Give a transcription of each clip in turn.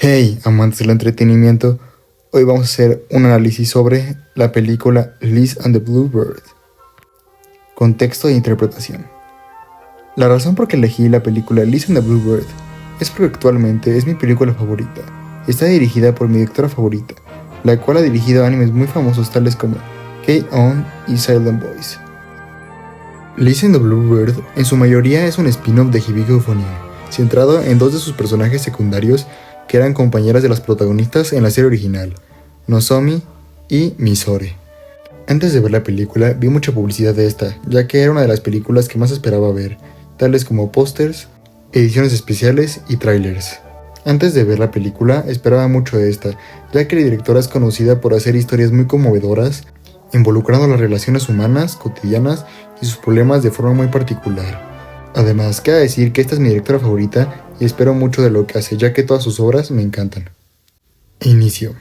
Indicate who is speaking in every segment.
Speaker 1: Hey, amantes del entretenimiento, hoy vamos a hacer un análisis sobre la película Liz and the Bluebird. Contexto e interpretación. La razón por que elegí la película Liz and the Bluebird es porque actualmente es mi película favorita. Está dirigida por mi directora favorita, la cual ha dirigido animes muy famosos tales como K-On! Y Silent Boys. Liz and the Bluebird en su mayoría es un spin-off de Hibiki Euphonium, centrado en dos de sus personajes secundarios que eran compañeras de las protagonistas en la serie original, Nozomi y Misore. Antes de ver la película vi mucha publicidad de esta, ya que era una de las películas que más esperaba ver, tales como pósters, ediciones especiales y trailers. Antes de ver la película esperaba mucho de esta, ya que la directora es conocida por hacer historias muy conmovedoras, involucrando las relaciones humanas, cotidianas y sus problemas de forma muy particular. Además, queda decir que esta es mi directora favorita y espero mucho de lo que hace, ya que todas sus obras me encantan. Inicio.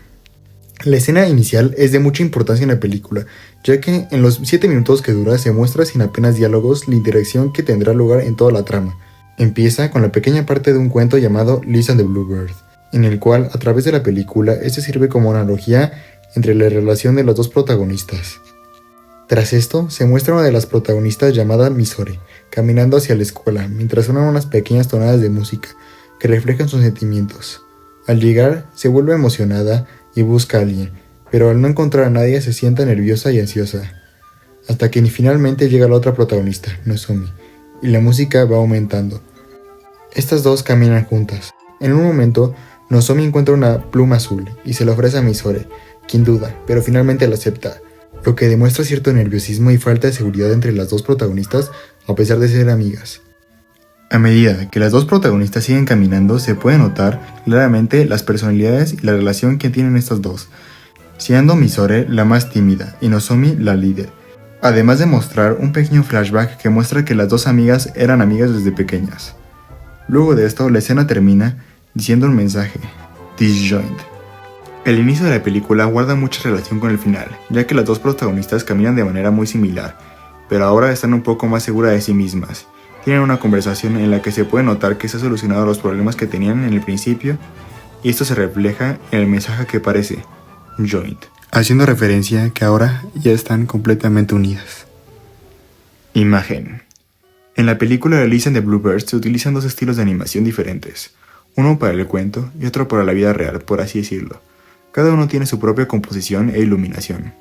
Speaker 1: La escena inicial es de mucha importancia en la película, ya que en los 7 minutos que dura se muestra sin apenas diálogos la interacción que tendrá lugar en toda la trama. Empieza con la pequeña parte de un cuento llamado Liz and the Bluebird, en el cual, a través de la película, este sirve como analogía entre la relación de las dos protagonistas. Tras esto, se muestra una de las protagonistas llamada Misore, caminando hacia la escuela, mientras suenan unas pequeñas tonadas de música que reflejan sus sentimientos. Al llegar, se vuelve emocionada y busca a alguien, pero al no encontrar a nadie se siente nerviosa y ansiosa. Hasta que finalmente llega la otra protagonista, Nozomi, y la música va aumentando. Estas dos caminan juntas. En un momento, Nozomi encuentra una pluma azul y se la ofrece a Misore, quien duda, pero finalmente la acepta, lo que demuestra cierto nerviosismo y falta de seguridad entre las dos protagonistas a pesar de ser amigas. A medida que las dos protagonistas siguen caminando, se puede notar claramente las personalidades y la relación que tienen estas dos, siendo Misore la más tímida y Nozomi la líder, además de mostrar un pequeño flashback que muestra que las dos amigas eran amigas desde pequeñas. Luego de esto, la escena termina diciendo un mensaje: Disjoint. El inicio de la película guarda mucha relación con el final, ya que las dos protagonistas caminan de manera muy similar, pero ahora están un poco más seguras de sí mismas. Tienen una conversación en la que se puede notar que se han solucionado los problemas que tenían en el principio, y esto se refleja en el mensaje que aparece, Joint, haciendo referencia que ahora ya están completamente unidas. Imagen. En la película Liz and the Bluebird se utilizan dos estilos de animación diferentes, uno para el cuento y otro para la vida real, por así decirlo. Cada uno tiene su propia composición e iluminación.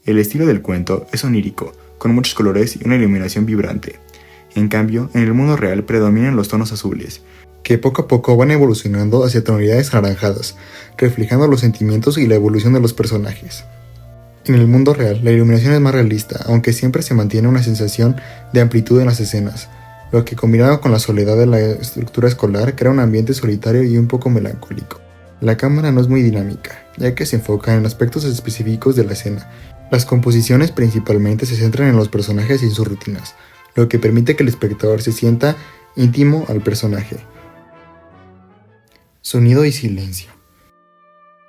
Speaker 1: El estilo del cuento es onírico, con muchos colores y una iluminación vibrante. En cambio, en el mundo real predominan los tonos azules, que poco a poco van evolucionando hacia tonalidades anaranjadas, reflejando los sentimientos y la evolución de los personajes. En el mundo real, la iluminación es más realista, aunque siempre se mantiene una sensación de amplitud en las escenas, lo que combinado con la soledad de la estructura escolar crea un ambiente solitario y un poco melancólico. La cámara no es muy dinámica, ya que se enfoca en aspectos específicos de la escena. Las composiciones principalmente se centran en los personajes y en sus rutinas, lo que permite que el espectador se sienta íntimo al personaje. Sonido y silencio.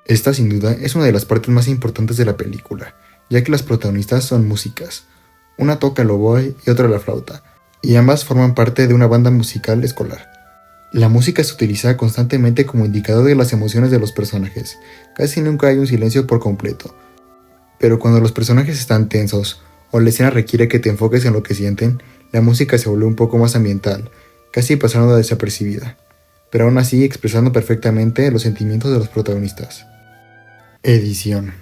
Speaker 1: Esta sin duda es una de las partes más importantes de la película, ya que las protagonistas son músicas. Una toca el oboe y otra la flauta, y ambas forman parte de una banda musical escolar. La música se utiliza constantemente como indicador de las emociones de los personajes. Casi nunca hay un silencio por completo. Pero cuando los personajes están tensos o la escena requiere que te enfoques en lo que sienten, la música se vuelve un poco más ambiental, casi pasando desapercibida, pero aún así expresando perfectamente los sentimientos de los protagonistas. Edición.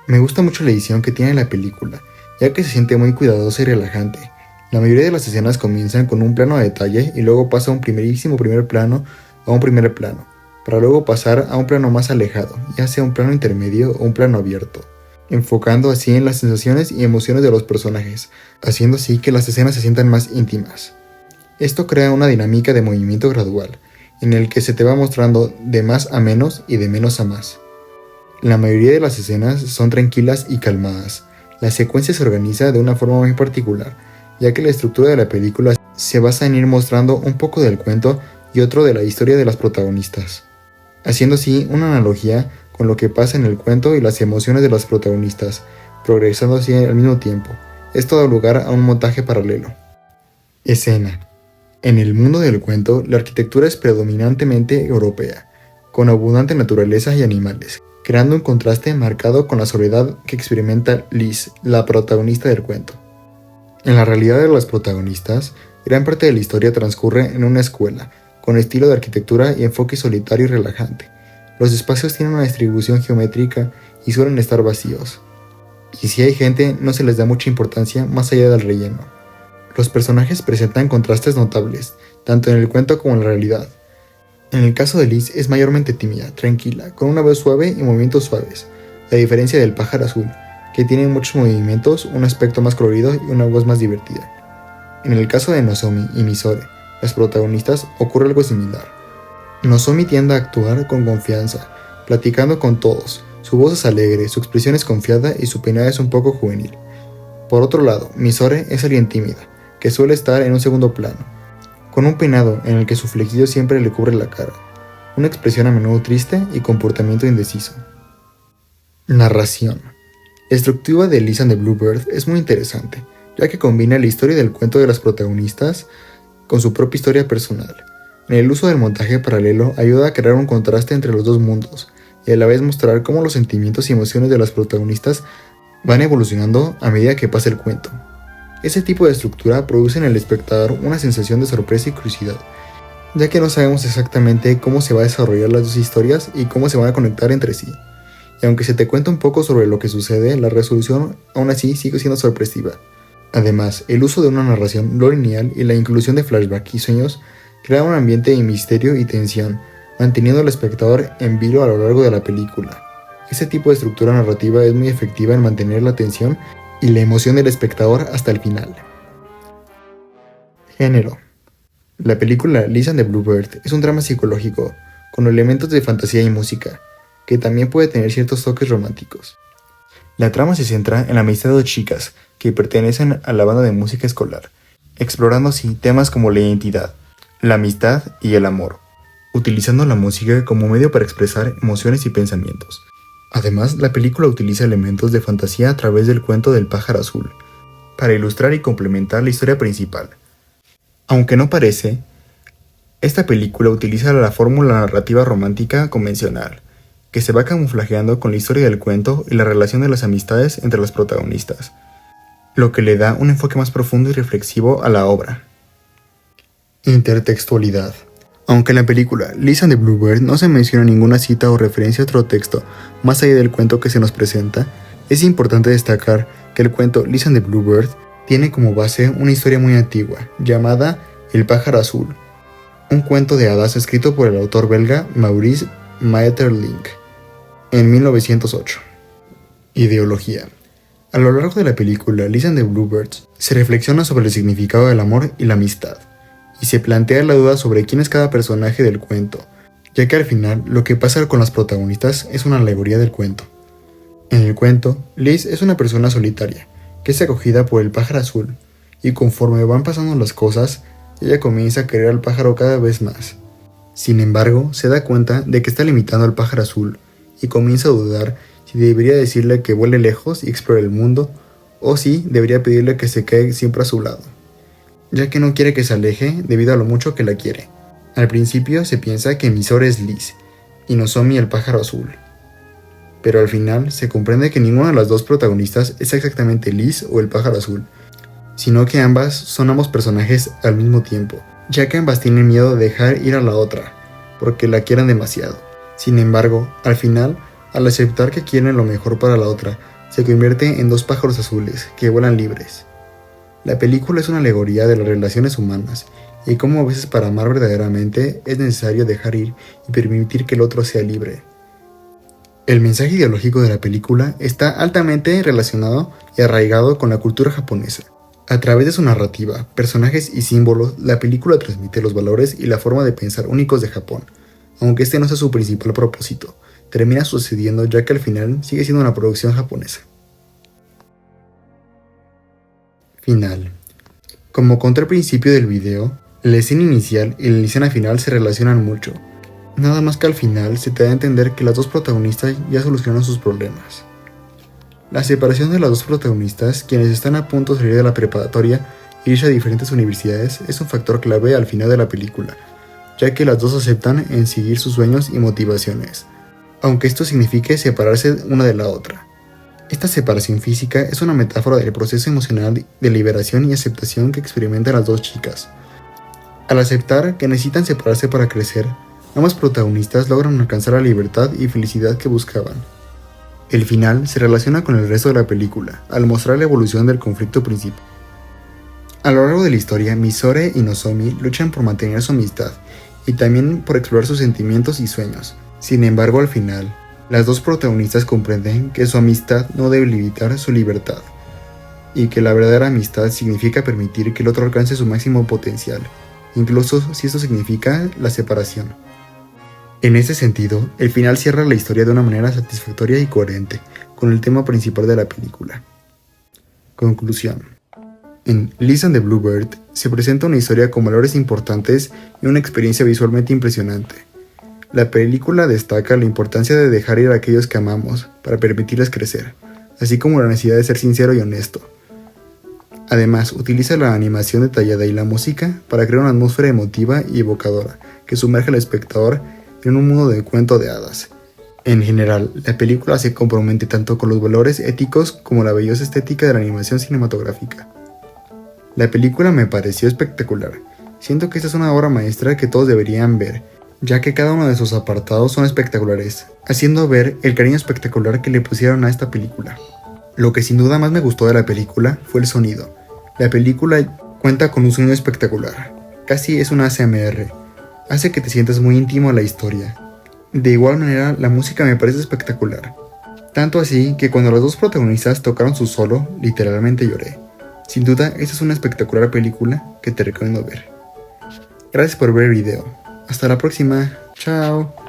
Speaker 1: Me gusta mucho la edición que tiene la película, ya que se siente muy cuidadosa y relajante. La mayoría de las escenas comienzan con un plano de detalle y luego pasa a un primer plano a un primer plano, para luego pasar a un plano más alejado, ya sea un plano intermedio o un plano abierto, enfocando así en las sensaciones y emociones de los personajes, haciendo así que las escenas se sientan más íntimas. Esto crea una dinámica de movimiento gradual, en el que se te va mostrando de más a menos y de menos a más. La mayoría de las escenas son tranquilas y calmadas. La secuencia se organiza de una forma muy particular, ya que la estructura de la película se basa en ir mostrando un poco del cuento y otro de la historia de las protagonistas, haciendo así una analogía con lo que pasa en el cuento y las emociones de las protagonistas, progresando así al mismo tiempo. Esto da lugar a un montaje paralelo. Escena. En el mundo del cuento, la arquitectura es predominantemente europea, con abundante naturaleza y animales, creando un contraste marcado con la soledad que experimenta Liz, la protagonista del cuento. En la realidad de las protagonistas, gran parte de la historia transcurre en una escuela, con estilo de arquitectura y enfoque solitario y relajante. Los espacios tienen una distribución geométrica y suelen estar vacíos. Y si hay gente, no se les da mucha importancia más allá del relleno. Los personajes presentan contrastes notables, tanto en el cuento como en la realidad. En el caso de Liz es mayormente tímida, tranquila, con una voz suave y movimientos suaves, a diferencia del pájaro azul, que tiene muchos movimientos, un aspecto más colorido y una voz más divertida. En el caso de Nozomi y Misore, las protagonistas, ocurre algo similar. Nozomi tiende a actuar con confianza, platicando con todos. Su voz es alegre, su expresión es confiada y su peinado es un poco juvenil. Por otro lado, Misore es alguien tímida, que suele estar en un segundo plano, con un peinado en el que su flequillo siempre le cubre la cara, una expresión a menudo triste y comportamiento indeciso. Narración. La estructura de Liz and the Bluebird es muy interesante, ya que combina la historia del cuento de las protagonistas con su propia historia personal. En el uso del montaje paralelo ayuda a crear un contraste entre los dos mundos, y a la vez mostrar cómo los sentimientos y emociones de las protagonistas van evolucionando a medida que pasa el cuento. Ese tipo de estructura produce en el espectador una sensación de sorpresa y curiosidad, ya que no sabemos exactamente cómo se va a desarrollar las dos historias y cómo se van a conectar entre sí. Y aunque se te cuenta un poco sobre lo que sucede, la resolución aún así sigue siendo sorpresiva. Además, el uso de una narración no lineal y la inclusión de flashback y sueños crea un ambiente de misterio y tensión, manteniendo al espectador en vilo a lo largo de la película. Este tipo de estructura narrativa es muy efectiva en mantener la atención y la emoción del espectador hasta el final. Género. La película Liz and the Bluebird es un drama psicológico, con elementos de fantasía y música, que también puede tener ciertos toques románticos. La trama se centra en la amistad de dos chicas que pertenecen a la banda de música escolar, explorando así temas como la identidad, la amistad y el amor, utilizando la música como medio para expresar emociones y pensamientos. Además, la película utiliza elementos de fantasía a través del cuento del pájaro azul, para ilustrar y complementar la historia principal. Aunque no parece, esta película utiliza la fórmula narrativa romántica convencional, que se va camuflajeando con la historia del cuento y la relación de las amistades entre los protagonistas, lo que le da un enfoque más profundo y reflexivo a la obra. Intertextualidad. Aunque en la película Liz and the Bluebird no se menciona ninguna cita o referencia a otro texto más allá del cuento que se nos presenta, es importante destacar que el cuento Liz and the Bluebird tiene como base una historia muy antigua, llamada El pájaro azul, un cuento de hadas escrito por el autor belga Maurice Maeterlinck en 1908. Ideología. A lo largo de la película Liz and the Bluebirds se reflexiona sobre el significado del amor y la amistad, y se plantea la duda sobre quién es cada personaje del cuento, ya que al final lo que pasa con las protagonistas es una alegoría del cuento. En el cuento, Liz es una persona solitaria, que es acogida por el pájaro azul, y conforme van pasando las cosas, ella comienza a querer al pájaro cada vez más. Sin embargo, se da cuenta de que está limitando al pájaro azul, y comienza a dudar si debería decirle que vuele lejos y explore el mundo, o si debería pedirle que se quede siempre a su lado, ya que no quiere que se aleje debido a lo mucho que la quiere. Al principio se piensa que Misore es Liz, y Nozomi el pájaro azul, pero al final se comprende que ninguna de las dos protagonistas es exactamente Liz o el pájaro azul, sino que ambas son ambos personajes al mismo tiempo, ya que ambas tienen miedo de dejar ir a la otra, porque la quieren demasiado. Sin embargo, al final, al aceptar que quieren lo mejor para la otra, se convierte en dos pájaros azules que vuelan libres. La película es una alegoría de las relaciones humanas y cómo a veces para amar verdaderamente es necesario dejar ir y permitir que el otro sea libre. El mensaje ideológico de la película está altamente relacionado y arraigado con la cultura japonesa. A través de su narrativa, personajes y símbolos, la película transmite los valores y la forma de pensar únicos de Japón, aunque este no sea su principal propósito. Termina sucediendo ya que al final sigue siendo una producción japonesa. Final. Como conté al principio del video, la escena inicial y la escena final se relacionan mucho. Nada más que al final se te da a entender que las dos protagonistas ya solucionan sus problemas. La separación de las dos protagonistas, quienes están a punto de salir de la preparatoria e irse a diferentes universidades, es un factor clave al final de la película, ya que las dos aceptan en seguir sus sueños y motivaciones, aunque esto signifique separarse una de la otra. Esta separación física es una metáfora del proceso emocional de liberación y aceptación que experimentan las dos chicas. Al aceptar que necesitan separarse para crecer, ambas protagonistas logran alcanzar la libertad y felicidad que buscaban. El final se relaciona con el resto de la película, al mostrar la evolución del conflicto principal. A lo largo de la historia, Misore y Nozomi luchan por mantener su amistad y también por explorar sus sentimientos y sueños. Sin embargo, al final, las dos protagonistas comprenden que su amistad no debe limitar su libertad, y que la verdadera amistad significa permitir que el otro alcance su máximo potencial, incluso si esto significa la separación. En ese sentido, el final cierra la historia de una manera satisfactoria y coherente con el tema principal de la película. Conclusión. En Liz and the Bluebird se presenta una historia con valores importantes y una experiencia visualmente impresionante. La película destaca la importancia de dejar ir a aquellos que amamos para permitirles crecer, así como la necesidad de ser sincero y honesto. Además, utiliza la animación detallada y la música para crear una atmósfera emotiva y evocadora que sumerge al espectador en un mundo de cuento de hadas. En general, la película se compromete tanto con los valores éticos como la belleza estética de la animación cinematográfica. La película me pareció espectacular. Siento que esta es una obra maestra que todos deberían ver, ya que cada uno de sus apartados son espectaculares, haciendo ver el cariño espectacular que le pusieron a esta película. Lo que sin duda más me gustó de la película fue el sonido. La película cuenta con un sonido espectacular, casi es una ASMR, hace que te sientas muy íntimo a la historia. De igual manera, la música me parece espectacular, tanto así que cuando las dos protagonistas tocaron su solo, literalmente lloré. Sin duda, esta es una espectacular película que te recomiendo ver. Gracias por ver el video. Hasta la próxima. Chao.